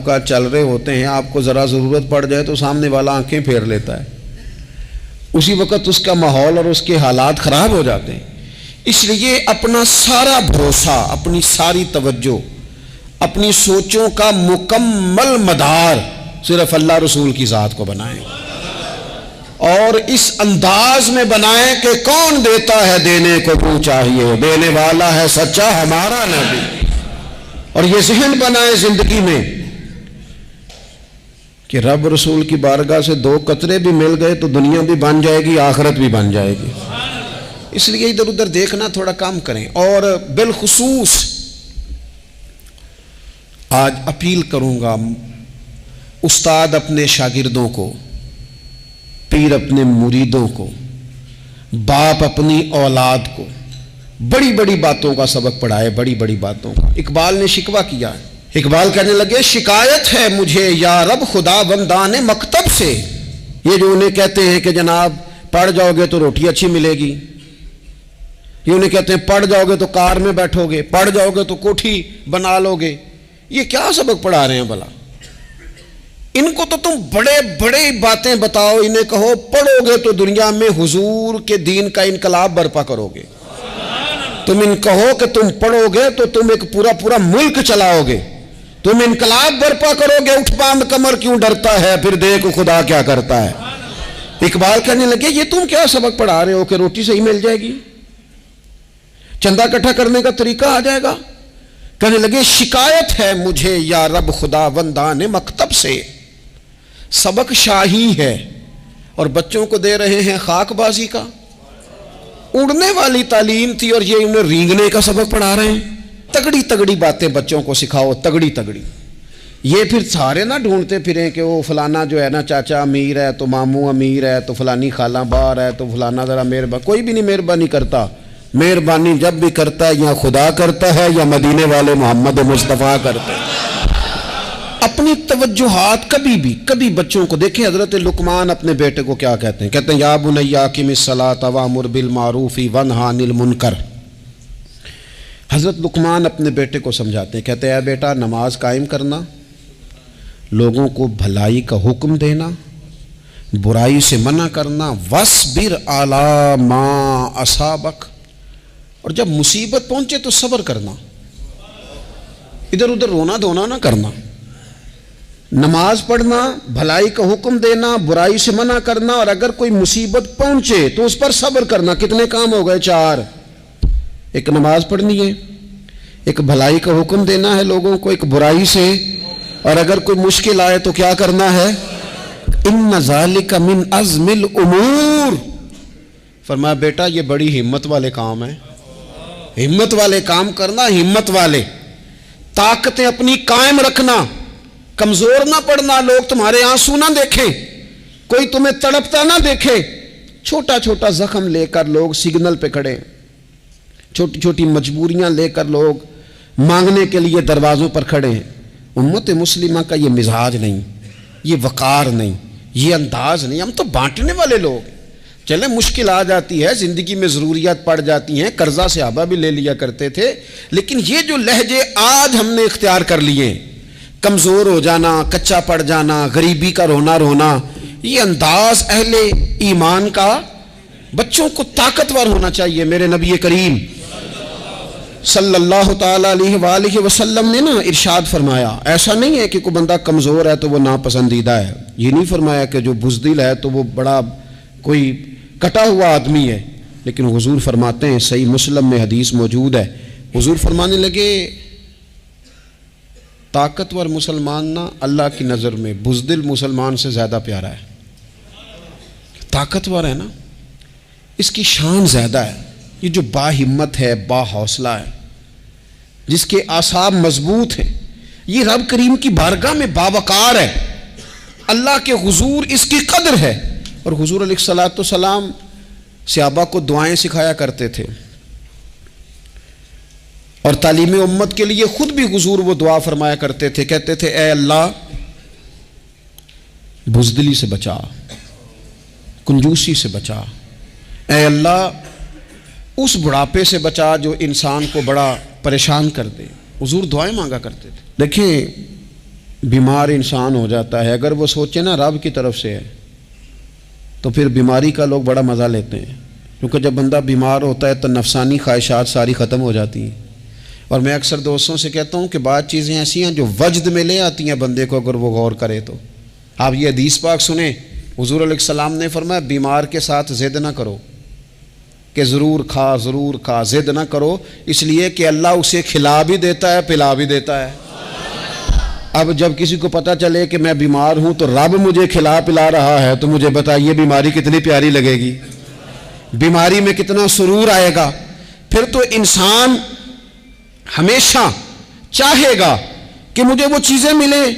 کا چل رہے ہوتے ہیں، آپ کو ذرا ضرورت پڑ جائے تو سامنے والا آنکھیں پھیر لیتا ہے، اسی وقت اس کا ماحول اور اس کے حالات خراب ہو جاتے ہیں۔ اس لیے اپنا سارا بھروسہ، اپنی ساری توجہ، اپنی سوچوں کا مکمل مدار صرف اللہ رسول کی ذات کو بنائیں، اور اس انداز میں بنائیں کہ کون دیتا ہے دینے کو تو چاہیے، دینے والا ہے سچا ہمارا نبی۔ اور یہ ذہن بنائیں زندگی میں کہ رب رسول کی بارگاہ سے 2 قطرے بھی مل گئے تو دنیا بھی بن جائے گی، آخرت بھی بن جائے گی۔ اس لیے ادھر ادھر دیکھنا تھوڑا کم کریں۔ اور بالخصوص آج اپیل کروں گا، استاد اپنے شاگردوں کو، پیر اپنے مریدوں کو، باپ اپنی اولاد کو بڑی بڑی باتوں کا سبق پڑھائے، بڑی بڑی باتوں کا۔ اقبال نے شکوہ کیا ہے، اقبال کہنے لگے شکایت ہے مجھے یا رب خدا بندان مکتب سے، یہ جو انہیں کہتے ہیں کہ جناب پڑھ جاؤ گے تو روٹی اچھی ملے گی، یہ انہیں کہتے ہیں پڑھ جاؤ گے تو کار میں بیٹھو گے، پڑھ جاؤ گے تو کوٹھی بنا لو گے، یہ کیا سبق پڑھا رہے ہیں بھلا؟ ان کو تو تم بڑے بڑے باتیں بتاؤ، انہیں کہو پڑھو گے تو دنیا میں حضور کے دین کا انقلاب برپا کرو گے، تم ان کہو کہ تم پڑھو گے تو تم ایک پورا ملک چلاؤ گے، تم انقلاب برپا کرو گے، اٹھ باندھ کمر کیوں ڈرتا ہے، پھر دیکھو خدا کیا کرتا ہے۔ اقبال کہنے لگے یہ تم کیا سبق پڑھا رہے ہو کہ روٹی صحیح مل جائے گی، چندہ اکٹھا کرنے کا طریقہ آ جائے گا؟ کہنے لگے شکایت ہے مجھے یا رب خدا بندان مکتب سے، سبق شاہی ہے اور بچوں کو دے رہے ہیں خاک بازی کا، اڑنے والی تعلیم تھی اور یہ انہیں رینگنے کا سبق پڑھا رہے ہیں۔ تگڑی تگڑی باتیں بچوں کو سکھاؤ، تگڑی تگڑی، یہ پھر سارے نہ ڈھونڈتے پھریں کہ وہ فلانا جو ہے نا چاچا امیر ہے تو ماموں امیر ہے تو فلانی خالہ باہر ہے تو فلانا ذرا مہربانی، کوئی بھی نہیں مہربانی کرتا، مہربانی جب بھی کرتا ہے یا خدا کرتا ہے یا مدینے والے محمد مصطفیٰ کرتے ہیں۔ اپنی توجہات کبھی بچوں کو دیکھیں، حضرت لقمان اپنے بیٹے کو کیا کہتے ہیں؟ کہتے ہیں یا بنی اقم الصلاۃ وامر بالمعروف وانہی عن المنکر۔ حضرت لقمان اپنے بیٹے کو سمجھاتے ہیں، کہتے ہیں اے بیٹا نماز قائم کرنا، لوگوں کو بھلائی کا حکم دینا، برائی سے منع کرنا، وَاصْبِرْ عَلَىٰ مَا أَصَابَكَ، اور جب مصیبت پہنچے تو صبر کرنا، ادھر ادھر رونا دھونا نہ کرنا، نماز پڑھنا، بھلائی کا حکم دینا، برائی سے منع کرنا، اور اگر کوئی مصیبت پہنچے تو اس پر صبر کرنا۔ کتنے کام ہو گئے؟ 4۔ ایک نماز پڑھنی ہے، ایک بھلائی کا حکم دینا ہے لوگوں کو، ایک برائی سے، اور اگر کوئی مشکل آئے تو کیا کرنا ہے؟ ان ذالک من عزم الامور، فرمایا بیٹا یہ بڑی ہمت والے کام ہیں، ہمت والے کام کرنا، ہمت والے، طاقتیں اپنی قائم رکھنا، کمزور نہ پڑنا، لوگ تمہارے آنسو نہ دیکھیں، کوئی تمہیں تڑپتا نہ دیکھے، چھوٹا چھوٹا زخم لے کر لوگ سگنل پہ کھڑے، چھوٹی چھوٹی مجبوریاں لے کر لوگ مانگنے کے لیے دروازوں پر کھڑے ہیں۔ امت مسلمہ کا یہ مزاج نہیں، یہ وقار نہیں، یہ انداز نہیں، ہم تو بانٹنے والے لوگ ہیں۔ چلیں مشکل آ جاتی ہے، زندگی میں ضروریات پڑ جاتی ہیں، قرضہ صحابہ بھی لے لیا کرتے تھے، لیکن یہ جو لہجے آج ہم نے اختیار کر لیے، کمزور ہو جانا، کچا پڑ جانا، غریبی کا رونا، یہ انداز اہل ایمان کا، بچوں کو طاقتور ہونا چاہیے۔ میرے نبی کریم صلی اللہ تعالیٰ علیہ وآلہ وسلم نے نا ارشاد فرمایا، ایسا نہیں ہے کہ کوئی بندہ کمزور ہے تو وہ ناپسندیدہ ہے، یہ نہیں فرمایا کہ جو بزدل ہے تو وہ بڑا کوئی کٹا ہوا آدمی ہے، لیکن حضور فرماتے ہیں، صحیح مسلم میں حدیث موجود ہے، حضور فرمانے لگے طاقتور مسلمان نا اللہ کی نظر میں بزدل مسلمان سے زیادہ پیارا ہے۔ طاقتور ہے نا، اس کی شان زیادہ ہے، یہ جو با ہمت ہے، با حوصلہ ہے، جس کے اعصاب مضبوط ہیں، یہ رب کریم کی بارگاہ میں باوقار ہے، اللہ کے حضور اس کی قدر ہے۔ اور حضور علیہ الصلوۃ والسلام صحابہ کو دعائیں سکھایا کرتے تھے، اور تعلیم امت کے لیے خود بھی حضور وہ دعا فرمایا کرتے تھے، کہتے تھے اے اللہ بزدلی سے بچا، کنجوسی سے بچا، اے اللہ اس بڑھاپے سے بچا جو انسان کو بڑا پریشان کر دے۔ حضور دعائیں مانگا کرتے تھے۔ دیکھیں بیمار انسان ہو جاتا ہے، اگر وہ سوچے نا رب کی طرف سے ہے تو پھر بیماری کا لوگ بڑا مزہ لیتے ہیں، کیونکہ جب بندہ بیمار ہوتا ہے تو نفسانی خواہشات ساری ختم ہو جاتی ہیں۔ اور میں اکثر دوستوں سے کہتا ہوں کہ بعض چیزیں ایسی ہیں جو وجد میں لے آتی ہیں بندے کو، اگر وہ غور کرے تو۔ آپ یہ حدیث پاک سنیں، حضور علیہ السلام نے فرمایا بیمار کے ساتھ ضد نہ کرو کہ ضرور کھا، ضد نہ کرو، اس لیے کہ اللہ اسے کھلا بھی دیتا ہے پلا بھی دیتا ہے۔ اب جب کسی کو پتہ چلے کہ میں بیمار ہوں تو رب مجھے کھلا پلا رہا ہے تو مجھے بتائیے بیماری کتنی پیاری لگے گی، بیماری میں کتنا سرور آئے گا۔ پھر تو انسان ہمیشہ چاہے گا کہ مجھے وہ چیزیں ملیں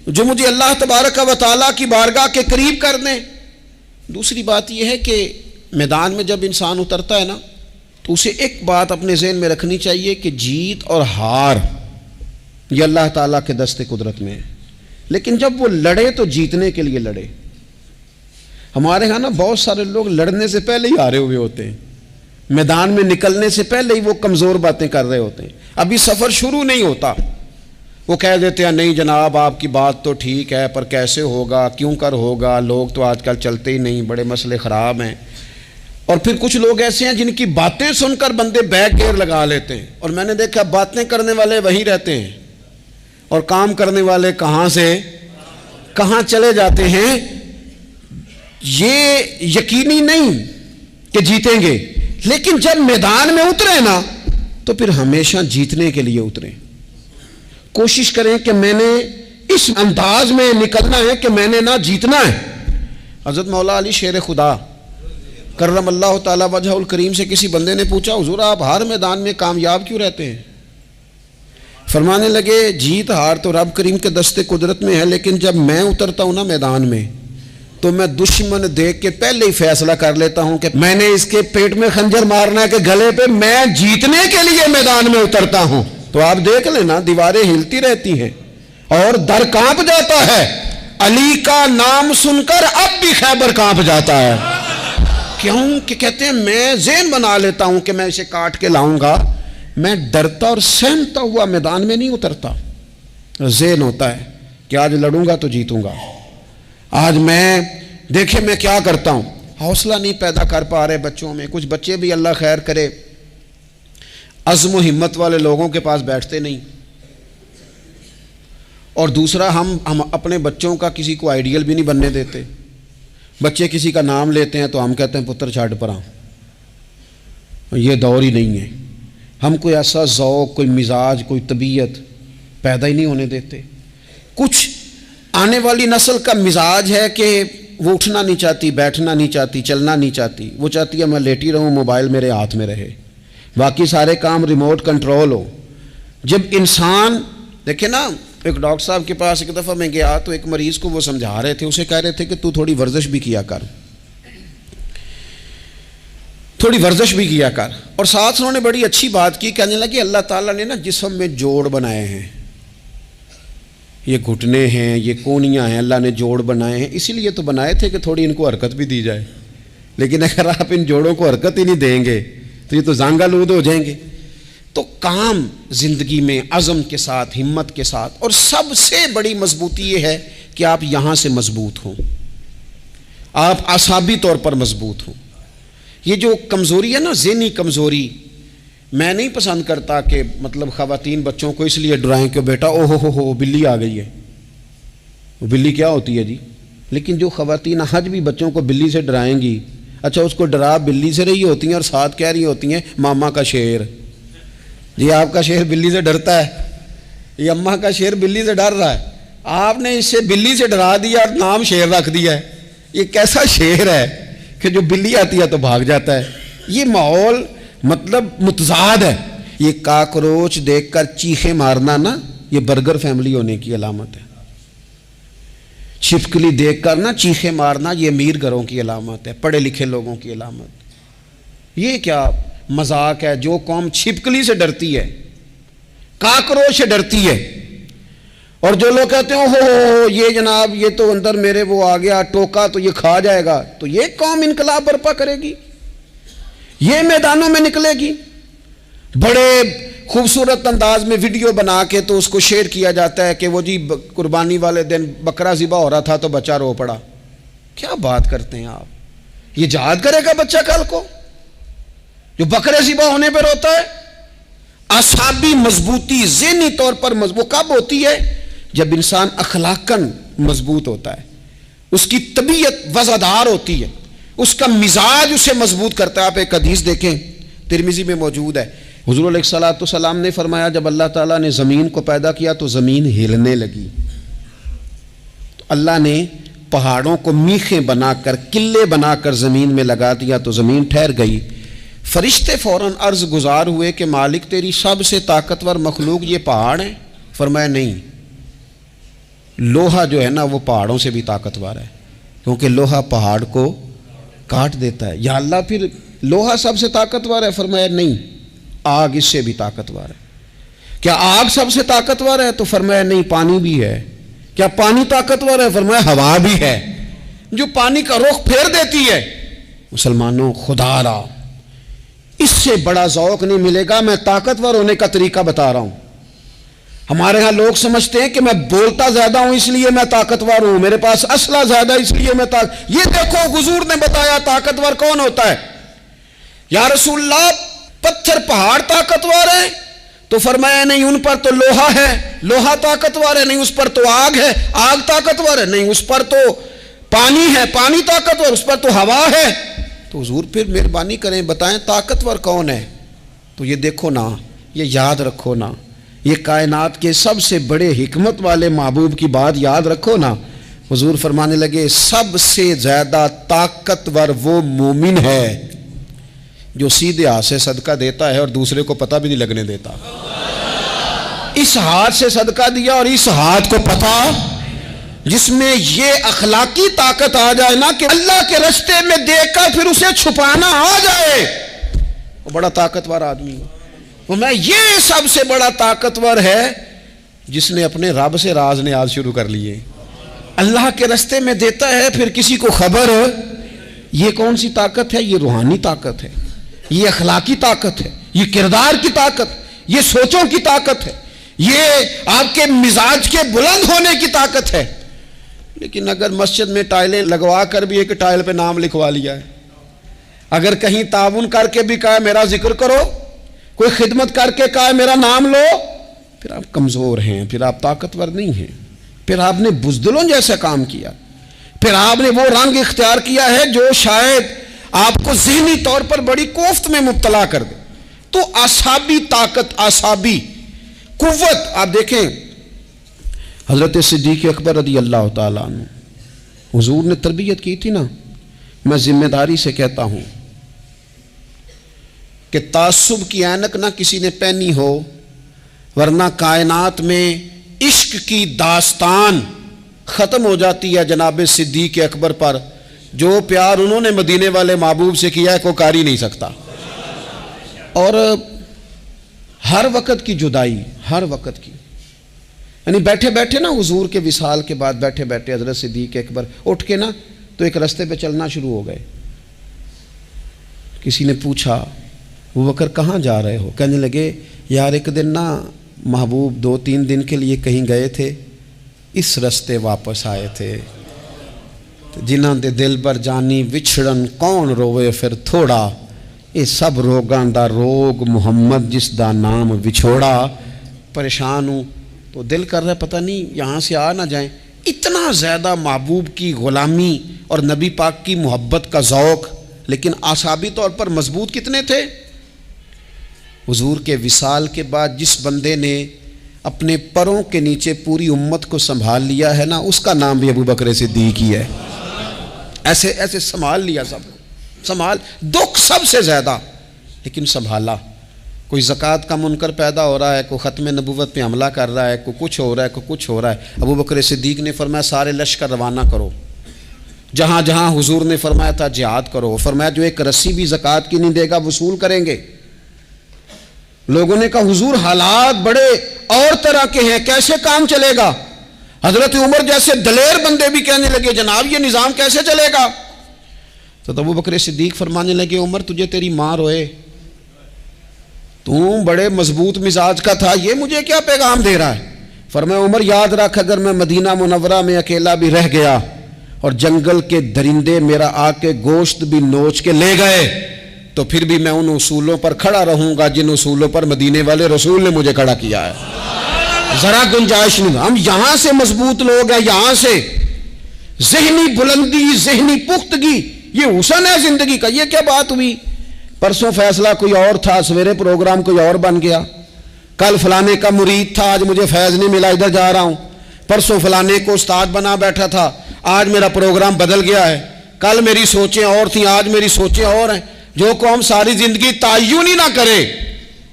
جو مجھے اللہ تبارک و تعالیٰ کی بارگاہ کے قریب کر دیں۔ دوسری بات یہ ہے کہ میدان میں جب انسان اترتا ہے نا تو اسے ایک بات اپنے ذہن میں رکھنی چاہیے کہ جیت اور ہار یہ اللہ تعالیٰ کے دست قدرت میں ہے، لیکن جب وہ لڑے تو جیتنے کے لیے لڑے۔ ہمارے ہاں نا بہت سارے لوگ لڑنے سے پہلے ہی ہارے ہوئے ہوتے ہیں، میدان میں نکلنے سے پہلے ہی وہ کمزور باتیں کر رہے ہوتے ہیں، ابھی سفر شروع نہیں ہوتا وہ کہہ دیتے ہیں نہیں جناب آپ کی بات تو ٹھیک ہے پر کیسے ہوگا، کیوں کر ہوگا، لوگ تو آج کل چلتے ہی نہیں، بڑے مسئلے خراب ہیں۔ اور پھر کچھ لوگ ایسے ہیں جن کی باتیں سن کر بندے بیک گیئر لگا لیتے ہیں، اور میں نے دیکھا باتیں کرنے والے وہیں رہتے ہیں اور کام کرنے والے کہاں سے کہاں چلے جاتے ہیں۔ یہ یقینی نہیں کہ جیتیں گے، لیکن جب میدان میں اترے نا تو پھر ہمیشہ جیتنے کے لیے اتریں۔ کوشش کریں کہ میں نے اس انداز میں نکلنا ہے کہ میں نے نہ جیتنا ہے۔ حضرت مولا علی شیر خدا کرم اللہ تعالی وجہ الکریم سے کسی بندے نے پوچھا حضور آپ ہر میدان میں کامیاب کیوں رہتے ہیں؟ فرمانے لگے جیت ہار تو رب کریم کے دست قدرت میں ہے، لیکن جب میں اترتا ہوں نا میدان میں تو میں دشمن دیکھ کے پہلے ہی فیصلہ کر لیتا ہوں کہ میں نے اس کے پیٹ میں خنجر مارنا ہے کہ گلے پہ، میں جیتنے کے لیے میدان میں اترتا ہوں۔ تو آپ دیکھ لینا دیواریں ہلتی رہتی ہیں اور در کانپ جاتا ہے، علی کا نام سن کر اب بھی خیبر کانپ جاتا ہے۔ کیوں کہ کہتے ہیں میں ذہن بنا لیتا ہوں کہ میں اسے کاٹ کے لاؤں گا، میں ڈرتا اور سہمتا ہوا میدان میں نہیں اترتا۔ ذہن ہوتا ہے کہ آج لڑوں گا تو جیتوں گا، آج میں دیکھیں میں کیا کرتا ہوں۔ حوصلہ نہیں پیدا کر پا رہے بچوں میں، کچھ بچے بھی اللہ خیر کرے عزم و ہمت والے لوگوں کے پاس بیٹھتے نہیں، اور دوسرا ہم اپنے بچوں کا کسی کو آئیڈیل بھی نہیں بننے دیتے۔ بچے کسی کا نام لیتے ہیں تو ہم کہتے ہیں پتر چھاڑ پرا، یہ دور ہی نہیں ہے۔ ہم کوئی ایسا ذوق، کوئی مزاج، کوئی طبیعت پیدا ہی نہیں ہونے دیتے۔ کچھ آنے والی نسل کا مزاج ہے کہ وہ اٹھنا نہیں چاہتی، بیٹھنا نہیں چاہتی، چلنا نہیں چاہتی، وہ چاہتی ہے میں لیٹی رہوں، موبائل میرے ہاتھ میں رہے، باقی سارے کام ریموٹ کنٹرول ہو۔ جب انسان دیکھیں نا، ایک ڈاکٹر صاحب کے پاس ایک دفعہ میں گیا تو ایک مریض کو وہ سمجھا رہے تھے، اسے کہہ رہے تھے کہ تو تھوڑی ورزش بھی کیا کر، تھوڑی ورزش بھی کیا کر، اور ساتھ انہوں نے بڑی اچھی بات کی، کہنے لگے اللہ تعالیٰ نے نا جسم میں جوڑ بنائے ہیں، یہ گھٹنے ہیں، یہ کونیاں ہیں، اللہ نے جوڑ بنائے ہیں، اسی لیے تو بنائے تھے کہ تھوڑی ان کو حرکت بھی دی جائے، لیکن اگر آپ ان جوڑوں کو حرکت ہی نہیں دیں گے تو یہ تو زانگالود ہو جائیں گے۔ تو کام زندگی میں عزم کے ساتھ، ہمت کے ساتھ، اور سب سے بڑی مضبوطی یہ ہے کہ آپ یہاں سے مضبوط ہوں، آپ اعصابی طور پر مضبوط ہوں۔ یہ جو کمزوری ہے نا، ذہنی کمزوری، میں نہیں پسند کرتا کہ مطلب خواتین بچوں کو اس لیے ڈرائیں کہ بیٹا او ہو بلی آ گئی ہے۔ وہ بلی کیا ہوتی ہے جی؟ لیکن جو خواتین آج بھی بچوں کو بلی سے ڈرائیں گی، اچھا اس کو ڈرا بلی سے رہی ہوتی ہیں اور ساتھ کہہ رہی ہوتی ہیں ماما کا شیر، جی آپ کا شیر بلی سے ڈرتا ہے، یہ اماں کا شیر بلی سے ڈر رہا ہے، آپ نے اس سے بلی سے ڈرا دیا اور نام شیر رکھ دیا ہے۔ یہ کیسا شیر ہے کہ جو بلی آتی ہے تو بھاگ جاتا ہے؟ یہ ماحول مطلب متضاد ہے۔ یہ کاکروچ دیکھ کر چیخیں مارنا نا، یہ برگر فیملی ہونے کی علامت ہے۔ چھپکلی دیکھ کر نا چیخیں مارنا، یہ امیر گھروں کی علامت ہے، پڑھے لکھے لوگوں کی علامت۔ یہ کیا مذاق ہے؟ جو قوم چھپکلی سے ڈرتی ہے، کاکروچ سے ڈرتی ہے، اور جو لوگ کہتے ہیں ہو یہ جناب یہ تو اندر میرے وہ آ گیا ٹوکا تو یہ کھا جائے گا، تو یہ قوم انقلاب برپا کرے گی، یہ میدانوں میں نکلے گی۔ بڑے خوبصورت انداز میں ویڈیو بنا کے تو اس کو شیئر کیا جاتا ہے کہ وہ جی قربانی والے دن بکرا ذبح ہو رہا تھا تو بچہ رو پڑا. کیا بات کرتے ہیں آپ؟ یہ جہاد کرے گا بچہ کل کو جو بکرے ذبح ہونے پہ روتا ہے؟ اعصابی مضبوطی ذہنی طور پر مضبوط کب ہوتی ہے؟ جب انسان اخلاقاً مضبوط ہوتا ہے، اس کی طبیعت وزادار ہوتی ہے، اس کا مزاج اسے مضبوط کرتا ہے. آپ ایک حدیث دیکھیں ترمذی میں موجود ہے، حضور علیہ الصلوۃ والسلام نے فرمایا جب اللہ تعالیٰ نے زمین کو پیدا کیا تو زمین ہلنے لگی، تو اللہ نے پہاڑوں کو میخیں بنا کر قلعے بنا کر زمین میں لگا دیا تو زمین ٹھہر گئی. فرشتے فوراً عرض گزار ہوئے کہ مالک تیری سب سے طاقتور مخلوق یہ پہاڑ ہیں؟ فرمایا نہیں، لوہا جو ہے نا وہ پہاڑوں سے بھی طاقتور ہے، کیونکہ لوہا پہاڑ کو کاٹ دیتا ہے. یا اللہ پھر لوہا سب سے طاقتور ہے؟ فرمایا نہیں، آگ اس سے بھی طاقتور ہے. کیا آگ سب سے طاقتور ہے؟ تو فرمایا نہیں، پانی بھی ہے. کیا پانی طاقتور ہے؟ فرمایا ہوا بھی ہے جو پانی کا رخ پھیر دیتی ہے. مسلمانوں خدا را اس سے بڑا ذوق نہیں ملے گا. میں طاقتور ہونے کا طریقہ بتا رہا ہوں. ہمارے ہاں لوگ سمجھتے ہیں کہ میں بولتا زیادہ ہوں اس لیے میں طاقتور ہوں، میرے پاس اسلحہ زیادہ اس لیے میں یہ دیکھو حضور نے بتایا طاقتور کون ہوتا ہے. یا رسول اللہ پتھر پہاڑ طاقتور ہے؟ تو فرمایا نہیں، ان پر تو لوہا ہے، لوہا طاقتور ہے. نہیں، اس پر تو آگ ہے، آگ طاقتور ہے. نہیں، اس پر تو پانی ہے، پانی طاقتور، اس پر تو ہوا ہے. تو حضور پھر مہربانی کریں بتائیں طاقتور کون ہے؟ تو یہ دیکھو نا، یہ یاد رکھو نا، یہ کائنات کے سب سے بڑے حکمت والے محبوب کی بات یاد رکھو نا. حضور فرمانے لگے سب سے زیادہ طاقتور وہ مومن ہے جو سیدھے ہاتھ سے صدقہ دیتا ہے اور دوسرے کو پتہ بھی نہیں لگنے دیتا. اس ہاتھ سے صدقہ دیا اور اس ہاتھ کو پتہ، جس میں یہ اخلاقی طاقت آ جائے نا کہ اللہ کے رستے میں دیکھ کر پھر اسے چھپانا آ جائے، وہ بڑا طاقتور آدمی ہے. وہ میں یہ سب سے بڑا طاقتور ہے جس نے اپنے رب سے راز نیاز شروع کر لیے. اللہ کے رستے میں دیتا ہے پھر کسی کو خبر. یہ کون سی طاقت ہے؟ یہ روحانی طاقت ہے، یہ اخلاقی طاقت ہے، یہ کردار کی طاقت، یہ سوچوں کی طاقت ہے، یہ آپ کے مزاج کے بلند ہونے کی طاقت ہے. لیکن اگر مسجد میں ٹائلیں لگوا کر بھی ایک ٹائل پہ نام لکھوا لیا ہے، اگر کہیں تعاون کر کے بھی کہا میرا ذکر کرو، کوئی خدمت کر کے کہا میرا نام لو، پھر آپ کمزور ہیں، پھر آپ طاقتور نہیں ہیں، پھر آپ نے بزدلوں جیسا کام کیا، پھر آپ نے وہ رنگ اختیار کیا ہے جو شاید آپ کو ذہنی طور پر بڑی کوفت میں مبتلا کر دے. تو اعصابی طاقت، اعصابی قوت. آپ دیکھیں حضرت صدیق اکبر رضی اللہ تعالیٰ عنہ، حضور نے تربیت کی تھی نا. میں ذمہ داری سے کہتا ہوں کہ تعصب کی اینک نہ کسی نے پہنی ہو، ورنہ کائنات میں عشق کی داستان ختم ہو جاتی ہے جناب صدیق اکبر پر. جو پیار انہوں نے مدینے والے محبوب سے کیا ہے کوئی کر ہی نہیں سکتا. اور ہر وقت کی جدائی، ہر وقت کی، یعنی بیٹھے بیٹھے نا حضور کے وصال کے بعد بیٹھے بیٹھے حضرت صدیق اکبر اٹھ کے نا تو ایک رستے پہ چلنا شروع ہو گئے. کسی نے پوچھا ابو بکر کہاں جا رہے ہو؟ کہنے لگے یار ایک دن نا محبوب 2-3 دن کے لیے کہیں گئے تھے، اس رستے واپس آئے تھے. جنہاں دے دل بر جانی وچھڑن کون روے پھر تھوڑا، یہ سب روگاں دا روگ محمد جس دا نام وچھوڑا. پریشان ہوں تو دل کر رہا ہے پتہ نہیں یہاں سے آ نہ جائیں. اتنا زیادہ محبوب کی غلامی اور نبی پاک کی محبت کا ذوق، لیکن اعصابی طور پر مضبوط کتنے تھے؟ حضور کے وصال کے بعد جس بندے نے اپنے پروں کے نیچے پوری امت کو سنبھال لیا ہے نا، اس کا نام بھی ابو بکر صدیق ہی ہے. ایسے ایسے سنبھال لیا، سب سنبھال، دکھ سب سے زیادہ لیکن سنبھالا. کوئی زکوٰۃ کا منکر پیدا ہو رہا ہے، کوئی ختم نبوت پہ حملہ کر رہا ہے، کوئی کچھ ہو رہا ہے، کوئی کچھ ہو رہا ہے. ابو بکر صدیق نے فرمایا سارے لشکر روانہ کرو، جہاں جہاں حضور نے فرمایا تھا جہاد کرو. فرمایا جو ایک رسی بھی زکوٰۃ کی نہیں دے گا وصول کریں گے. لوگوں نے کہا حضور حالات بڑے اور طرح کے ہیں، کیسے کام چلے گا؟ حضرت عمر جیسے دلیر بندے بھی کہنے لگے جناب یہ نظام کیسے چلے گا؟ تو ابو بکر صدیق فرمانے لگے عمر تجھے تیری ماں روئے، تو بڑے مضبوط مزاج کا تھا، یہ مجھے کیا پیغام دے رہا ہے؟ فرمایا عمر یاد رکھ، اگر میں مدینہ منورہ میں اکیلا بھی رہ گیا اور جنگل کے درندے میرا آ کے گوشت بھی نوچ کے لے گئے تو پھر بھی میں ان اصولوں پر کھڑا رہوں گا جن اصولوں پر مدینے والے رسول نے مجھے کھڑا کیا ہے۔ ذرا گنجائش نہیں، ہم یہاں سے مضبوط لوگ ہیں، یہاں سے ذہنی بلندی، ذہنی پختگی، یہ حسن ہے زندگی کا۔ یہ کیا بات ہوئی؟ پرسوں فیصلہ کوئی اور تھا، سویرے پروگرام کوئی اور بن گیا، کل فلانے کا مرید تھا، آج مجھے فیض نہیں ملا، ادھر جا رہا ہوں، پرسوں فلانے کو استاد بنا بیٹھا تھا، آج میرا پروگرام بدل گیا ہے، کل میری سوچیں اور تھیں، آج میری سوچیں اور ہیں۔ جو قوم ساری زندگی تعین ہی نہ کرے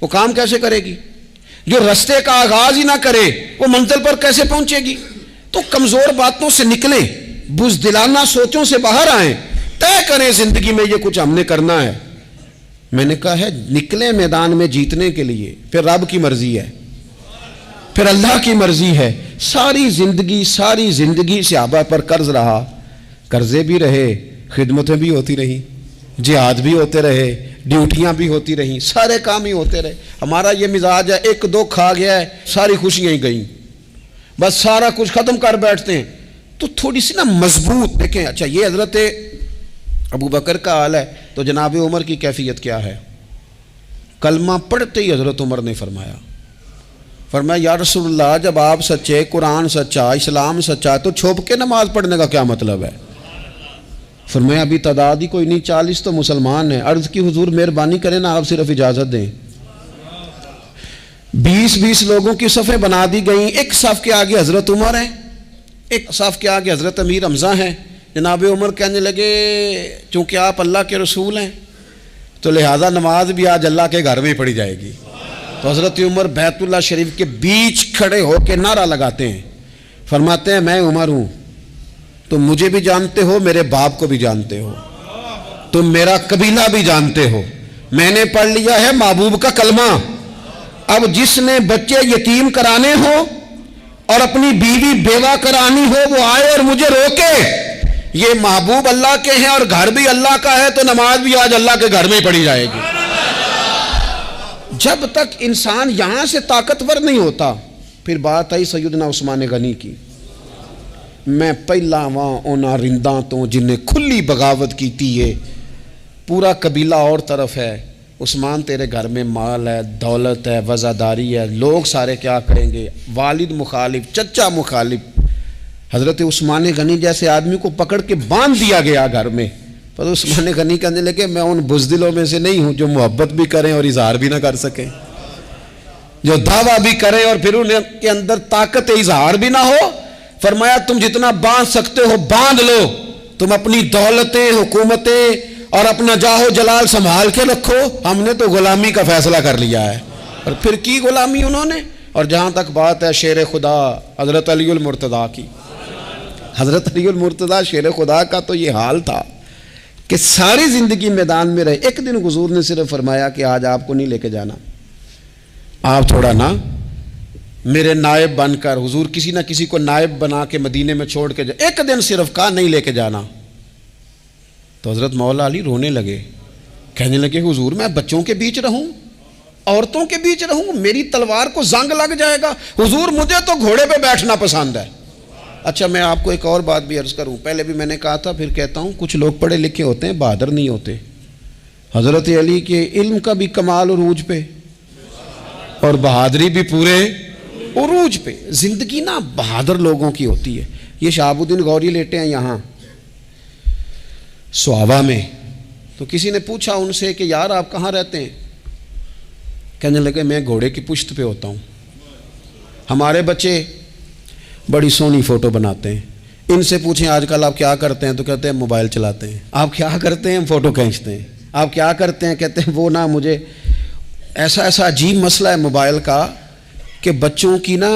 وہ کام کیسے کرے گی؟ جو رستے کا آغاز ہی نہ کرے وہ منزل پر کیسے پہنچے گی؟ تو کمزور باتوں سے نکلیں، بزدلانہ سوچوں سے باہر آئیں، طے کریں زندگی میں یہ کچھ ہم نے کرنا ہے۔ میں نے کہا ہے نکلیں میدان میں جیتنے کے لیے، پھر رب کی مرضی ہے، پھر اللہ کی مرضی ہے۔ ساری زندگی صحابہ پر قرض رہا، قرضے بھی رہے، خدمتیں بھی ہوتی رہی، جہاد بھی ہوتے رہے، ڈیوٹیاں بھی ہوتی رہیں، سارے کام ہی ہوتے رہے۔ ہمارا یہ مزاج ہے، ایک دو کھا گیا ہے ساری خوشیاں ہی گئیں، بس سارا کچھ ختم کر بیٹھتے ہیں۔ تو تھوڑی سی نا مضبوط دیکھیں۔ اچھا یہ حضرت ابو بکر کا حال ہے تو جناب عمر کی کیفیت کیا ہے؟ کلمہ پڑھتے ہی حضرت عمر نے فرمایا یا رسول اللہ، جب آپ سچے، قرآن سچا، اسلام سچا، تو چھپ کے نماز پڑھنے کا کیا مطلب ہے؟ فرمایا ابھی تعداد ہی کوئی نہیں، 40 تو مسلمان ہیں۔ عرض کی حضور مہربانی کریں نا، آپ صرف اجازت دیں۔ 20 لوگوں کی صفیں بنا دی گئیں، ایک صف کے آگے حضرت عمر ہیں، ایک صف کے آگے حضرت امیر حمزہ ہیں۔ جناب عمر کہنے لگے چونکہ آپ اللہ کے رسول ہیں تو لہٰذا نماز بھی آج اللہ کے گھر میں ہی پڑھی جائے گی۔ تو حضرت عمر بیت اللہ شریف کے بیچ کھڑے ہو کے نعرہ لگاتے ہیں، فرماتے ہیں میں عمر ہوں، تم مجھے بھی جانتے ہو، میرے باپ کو بھی جانتے ہو، تم میرا قبیلہ بھی جانتے ہو، میں نے پڑھ لیا ہے محبوب کا کلمہ۔ اب جس نے بچے یتیم کرانے ہو اور اپنی بیوی بیوہ کرانی ہو وہ آئے اور مجھے روکے۔ یہ محبوب اللہ کے ہیں اور گھر بھی اللہ کا ہے تو نماز بھی آج اللہ کے گھر میں ہی پڑھی جائے گی۔ جب تک انسان یہاں سے طاقتور نہیں ہوتا، پھر بات آئی سیدنا عثمان غنی کی، میں پہلا وہاں اونا رنداں تو جنہیں کھلی بغاوت کی تھی، ہے پورا قبیلہ اور طرف ہے، عثمان تیرے گھر میں مال ہے، دولت ہے، وزاداری ہے، لوگ سارے کیا کریں گے، والد مخالف، چچا مخالف۔ حضرت عثمان غنی جیسے آدمی کو پکڑ کے باندھ دیا گیا گھر میں، پر عثمان غنی کہنے لگے میں ان بزدلوں میں سے نہیں ہوں جو محبت بھی کریں اور اظہار بھی نہ کر سکیں، جو دعویٰ بھی کریں اور پھر ان کے اندر طاقت اظہار بھی نہ ہو۔ فرمایا تم جتنا باندھ سکتے ہو باندھ لو، تم اپنی دولتیں، حکومتیں اور اپنا جاہ و جلال سنبھال کے رکھو، ہم نے تو غلامی کا فیصلہ کر لیا ہے۔ اور پھر کی غلامی انہوں نے۔ اور جہاں تک بات ہے شیر خدا حضرت علی المرتضیٰ کی، حضرت علی المرتضیٰ شیر خدا کا تو یہ حال تھا کہ ساری زندگی میدان میں رہے۔ ایک دن حضور نے صرف فرمایا کہ آج آپ کو نہیں لے کے جانا، آپ تھوڑا نا میرے نائب بن کر، حضور کسی نہ کسی کو نائب بنا کے مدینے میں چھوڑ کے ایک دن صرف کہا نہیں لے کے جانا۔ تو حضرت مولا علی رونے لگے، کہنے لگے حضور میں بچوں کے بیچ رہوں، عورتوں کے بیچ رہوں، میری تلوار کو زنگ لگ جائے گا، حضور مجھے تو گھوڑے پہ بیٹھنا پسند ہے۔ اچھا میں آپ کو ایک اور بات بھی عرض کروں، پہلے بھی میں نے کہا تھا پھر کہتا ہوں، کچھ لوگ پڑھے لکھے ہوتے ہیں بہادر نہیں ہوتے۔ حضرت علی کے علم کا بھی کمال عروج پہ اور بہادری بھی پورے عروج پہ۔ زندگی نا بہادر لوگوں کی ہوتی ہے۔ یہ شہاب الدین غوری لیٹے ہیں یہاں سوابا میں، تو کسی نے پوچھا ان سے کہ یار آپ کہاں رہتے ہیں؟ کہنے لگے میں گھوڑے کی پشت پہ ہوتا ہوں، ہمارے بچے بڑی سونی فوٹو بناتے ہیں، ان سے پوچھیں آج کل آپ کیا کرتے ہیں تو کہتے ہیں موبائل چلاتے ہیں۔ آپ کیا کرتے ہیں؟ فوٹو کھینچتے ہیں۔ آپ کیا کرتے ہیں؟ کہتے ہیں وہ نا مجھے ایسا عجیب مسئلہ ہے موبائل کا کہ بچوں کی نا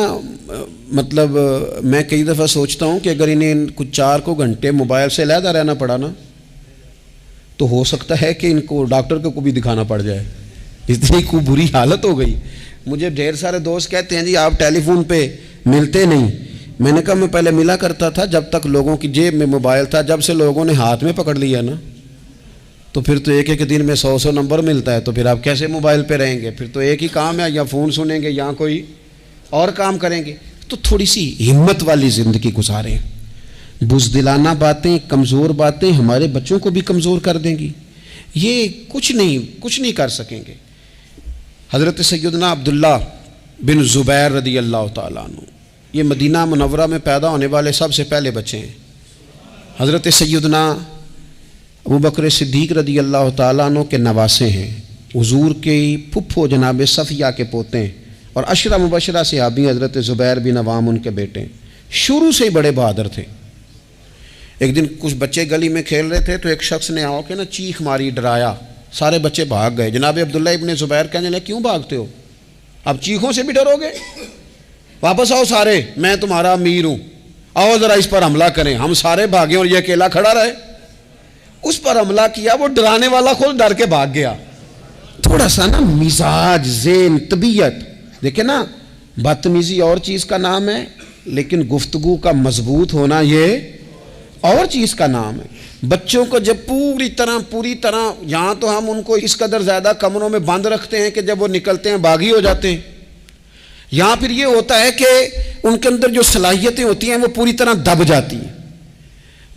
مطلب میں کئی دفعہ سوچتا ہوں کہ اگر انہیں کچھ 4 گھنٹے موبائل سے علیحدہ رہنا پڑا نا تو ہو سکتا ہے کہ ان کو ڈاکٹر کو بھی دکھانا پڑ جائے، اتنی کو بری حالت ہو گئی۔ مجھے ڈھیر سارے دوست کہتے ہیں جی آپ ٹیلی فون پہ ملتے نہیں۔ میں نے کہا میں پہلے ملا کرتا تھا جب تک لوگوں کی جیب میں موبائل تھا، جب سے لوگوں نے ہاتھ میں پکڑ لیا نا تو پھر تو ایک ایک دن میں 100 نمبر ملتا ہے، تو پھر آپ کیسے موبائل پہ رہیں گے؟ پھر تو ایک ہی کام ہے، یا فون سنیں گے یا کوئی اور کام کریں گے۔ تو تھوڑی سی ہمت والی زندگی گزاریں۔ بزدلانہ باتیں، کمزور باتیں ہمارے بچوں کو بھی کمزور کر دیں گی، یہ کچھ نہیں کر سکیں گے۔ حضرت سیدنا عبداللہ بن زبیر رضی اللہ تعالیٰ عنہ، یہ مدینہ منورہ میں پیدا ہونے والے سب سے پہلے بچے ہیں۔ حضرت سیدنا ابوبکر صدیق رضی اللہ تعالیٰ عنہ کے نواسے ہیں، حضور کے پھپھو جناب صفیہ کے پوتے ہیں، اور عشرہ مبشرہ صحابی حضرت زبیر بن عوام ان کے بیٹے ہیں۔ شروع سے ہی بڑے بہادر تھے۔ ایک دن کچھ بچے گلی میں کھیل رہے تھے تو ایک شخص نے آ کے چیخ ماری، ڈرایا، سارے بچے بھاگ گئے۔ جناب عبداللہ ابن زبیر کہنے لگے کیوں بھاگتے ہو؟ اب چیخوں سے بھی ڈرو گے؟ واپس آؤ سارے، میں تمہارا امیر ہوں، آؤ ذرا اس پر حملہ کریں۔ ہم سارے بھاگے اور یہ اکیلا کھڑا رہے۔ اس پر حملہ کیا، وہ ڈرانے والا خود ڈر کے بھاگ گیا۔ تھوڑا سا مزاج، ذہن، طبیعت، دیکھیں نا، بدتمیزی اور چیز کا نام ہے، لیکن گفتگو کا مضبوط ہونا یہ اور چیز کا نام ہے۔ بچوں کو جب پوری طرح یہاں تو ہم ان کو اس قدر زیادہ کمروں میں بند رکھتے ہیں کہ جب وہ نکلتے ہیں باغی ہو جاتے ہیں۔ یہاں پھر یہ ہوتا ہے کہ ان کے اندر جو صلاحیتیں ہوتی ہیں وہ پوری طرح دب جاتی ہیں،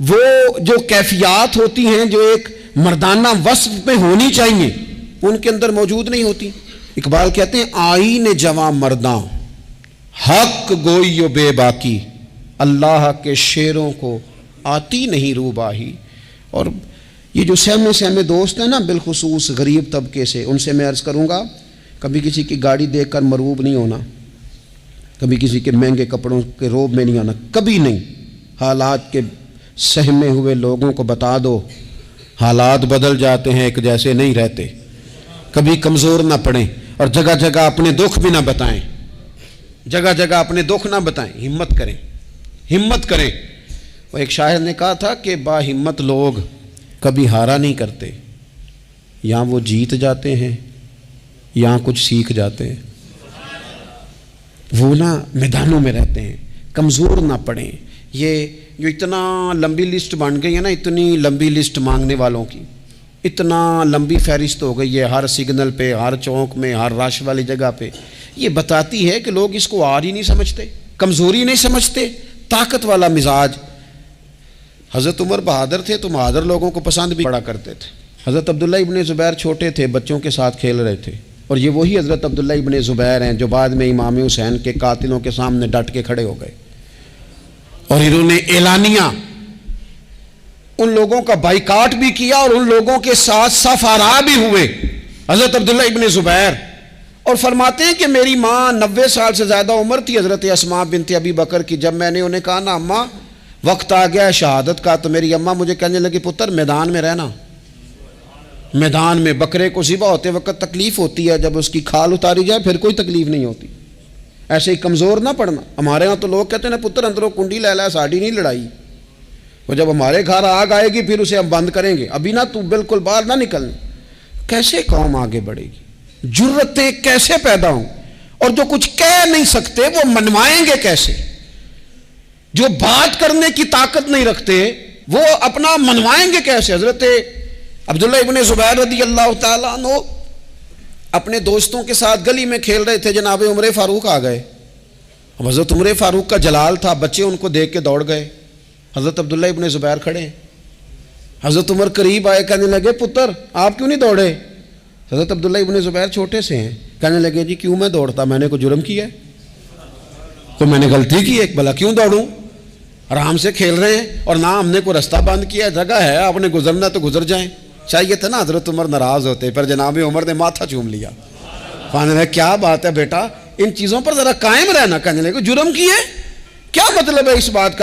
وہ جو کیفیات ہوتی ہیں جو ایک مردانہ وصف میں ہونی چاہیے ان کے اندر موجود نہیں ہوتی۔ اقبال کہتے ہیں آئین جواں مرداں حق گوئی و بے باکی، اللہ کے شیروں کو آتی نہیں روباہی۔ اور یہ جو سہمے دوست ہیں نا، بالخصوص غریب طبقے سے، ان سے میں عرض کروں گا کبھی کسی کی گاڑی دیکھ کر مرعوب نہیں ہونا، کبھی کسی کے مہنگے کپڑوں کے روب میں نہیں آنا، کبھی نہیں۔ حالات کے سہمے ہوئے لوگوں کو بتا دو حالات بدل جاتے ہیں، ایک جیسے نہیں رہتے۔ کبھی کمزور نہ پڑیں اور جگہ جگہ اپنے دکھ بھی نہ بتائیں، جگہ جگہ اپنے دکھ نہ بتائیں، ہمت کریں۔ وہ ایک شاعر نے کہا تھا کہ با ہمت لوگ کبھی ہارا نہیں کرتے، یا وہ جیت جاتے ہیں یا کچھ سیکھ جاتے ہیں۔ وہ میدانوں میں رہتے ہیں، کمزور نہ پڑیں۔ یہ جو اتنا لمبی لسٹ بن گئی ہے نا، اتنی لمبی لسٹ مانگنے والوں کی، اتنا لمبی فہرست ہو گئی ہے ہر سگنل پہ، ہر چوک میں، ہر رش والی جگہ پہ، یہ بتاتی ہے کہ لوگ اس کو آر ہی نہیں سمجھتے، کمزوری نہیں سمجھتے، طاقت والا مزاج۔ حضرت عمر بہادر تھے تو بہادر لوگوں کو پسند بھی بڑا کرتے تھے۔ حضرت عبداللہ ابن زبیر چھوٹے تھے، بچوں کے ساتھ کھیل رہے تھے، اور یہ وہی حضرت عبداللہ ابن زبیر ہیں جو بعد میں امام حسین کے قاتلوں کے سامنے ڈٹ کے کھڑے ہو گئے، اور انہوں نے اعلانیہ ان لوگوں کا بائیکاٹ بھی کیا اور ان لوگوں کے ساتھ صف آرا بھی ہوئے، حضرت عبداللہ ابن زبیر۔ اور فرماتے ہیں کہ میری ماں 90 سال سے زیادہ عمر تھی حضرت اسماء بنت ابی بکر کی، جب میں نے انہیں کہا نا اماں وقت آ گیا ہے شہادت کا، تو میری اماں مجھے کہنے لگی پتر میدان میں رہنا، میدان میں۔ بکرے کو ذبح ہوتے وقت تکلیف ہوتی ہے، جب اس کی کھال اتاری جائے پھر کوئی تکلیف نہیں ہوتی۔ ایسے ہی کمزور نہ پڑنا۔ ہمارے ہاں تو لوگ کہتے ہیں نا پتر اندروں کنڈی لے لا، ساڑی نہیں لڑائی، وہ جب ہمارے گھر آگ آئے گی پھر اسے ہم بند کریں گے، ابھی نہ تو بالکل باہر نہ نکلنا۔ کیسے قوم آگے بڑھے گی؟ جرتیں کیسے پیدا ہوں؟ اور جو کچھ کہہ نہیں سکتے وہ منوائیں گے کیسے؟ جو بات کرنے کی طاقت نہیں رکھتے وہ اپنا منوائیں گے کیسے؟ حضرت عبداللہ ابن زبیر رضی اللہ تعالیٰ عنہ اپنے دوستوں کے ساتھ گلی میں کھیل رہے تھے، جناب عمر فاروق آ گئے۔ حضرت عمر فاروق کا جلال تھا، بچے ان کو دیکھ کے دوڑ گئے، حضرت عبداللہ ابن زبیر کھڑے ہیں۔ حضرت عمر قریب آئے، کہنے لگے پتر آپ کیوں نہیں دوڑے؟ حضرت عبداللہ ابن زبیر چھوٹے سے ہیں، کہنے لگے جی کیوں میں دوڑتا، میں نے کوئی جرم کیا ہے، تو میں نے غلطی کی ہے، بھلا کیوں دوڑوں؟ آرام سے کھیل رہے ہیں اور نہ ہم نے کوئی رستہ بند کیا، جگہ ہے، آپ نے گزرنا تو گزر جائیں۔ چاہیے تھا نا حضرت عمر ناراض ہوتے، پر جناب عمر نے ماتھا چوم لیا، کہنے لگے کیا بات ہے بیٹا، ان چیزوں پر ذرا قائم رہنا، کہنے لگے جرم کیے، کیا مطلب ہے اس بات کا؟